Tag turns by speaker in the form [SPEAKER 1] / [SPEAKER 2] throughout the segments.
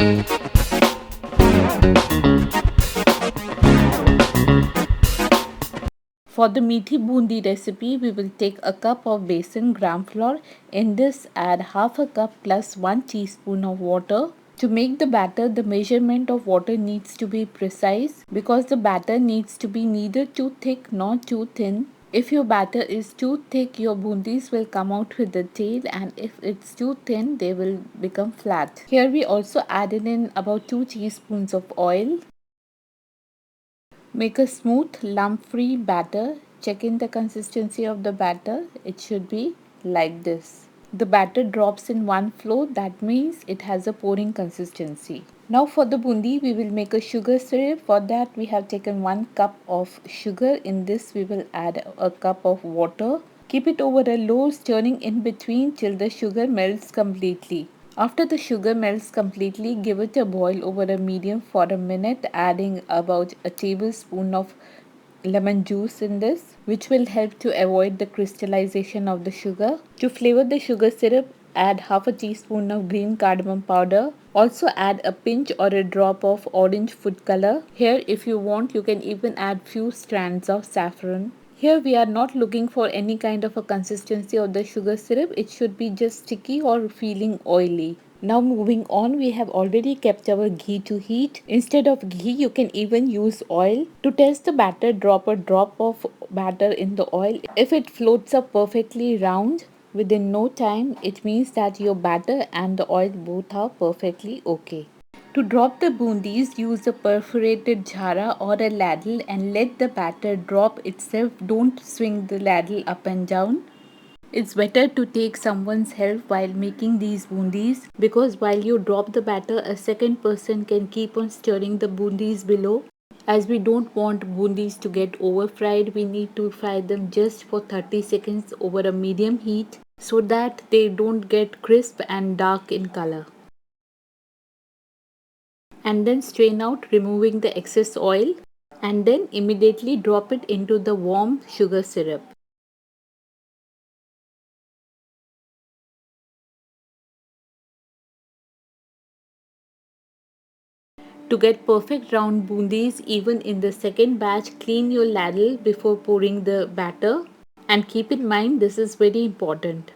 [SPEAKER 1] For the meathi bundi recipe, we will take a cup of besan gram flour. In this, add half a cup plus 1 teaspoon of water. To make the batter, the measurement of water needs to be precise because the batter needs to be neither too thick nor too thin. If your batter is too thick, your bundis will come out with the tail, and if it's too thin, they will become flat. Here we also added in about 2 teaspoons of oil. Make a smooth lump-free batter. Check in the consistency of the batter. It should be like this. The batter drops in one flow, that means it has a pouring consistency. Now for the bundi, we will make a sugar syrup. For that we have taken 1 cup of sugar. In this we will add a cup of water. Keep it over a low, stirring in between till the sugar melts completely. After the sugar melts completely, give it a boil over a medium for a minute, adding about a tablespoon of lemon juice in this, which will help to avoid the crystallization of the sugar. To flavor the sugar syrup, add half a teaspoon of green cardamom powder. Also add a pinch or a drop of orange food color. Here, if you want, you can even add few strands of saffron. Here we are not looking for any kind of a consistency of the sugar syrup. It should be just sticky or feeling oily. Now moving on, we have already kept our ghee to heat. Instead of ghee, you can even use oil. To test the batter, drop a drop of batter in the oil. If it floats up perfectly round within no time, it means that your batter and the oil both are perfectly okay. To drop the bundis, use a perforated jhara or a ladle and let the batter drop itself. Don't swing the ladle up and down. It's better to take someone's help while making these bundis because while you drop the batter, a second person can keep on stirring the bundis below. As we don't want bundis to get over fried, we need to fry them just for 30 seconds over a medium heat so that they don't get crisp and dark in color. And then strain out, removing the excess oil, and then immediately drop it into the warm sugar syrup. To get perfect round bundis even in the second batch, clean your ladle before pouring the batter, and keep in mind this is very important.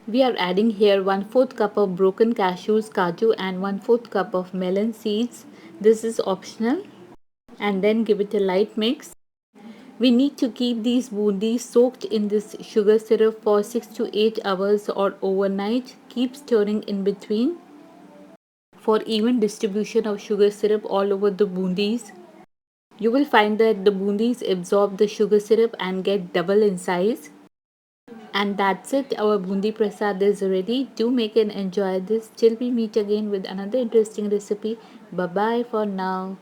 [SPEAKER 1] We are adding here 1/4 cup of broken cashews, kaju, and 1/4 cup of melon seeds. This is optional. And then give it a light mix. We need to keep these bundis soaked in this sugar syrup for 6 to 8 hours or overnight. Keep stirring in between for even distribution of sugar syrup all over the bundis. You will find that the bundis absorb the sugar syrup and get double in size. And that's it, our bundi prasad is ready. Do make and enjoy this till we meet again with another interesting recipe. Bye bye for now.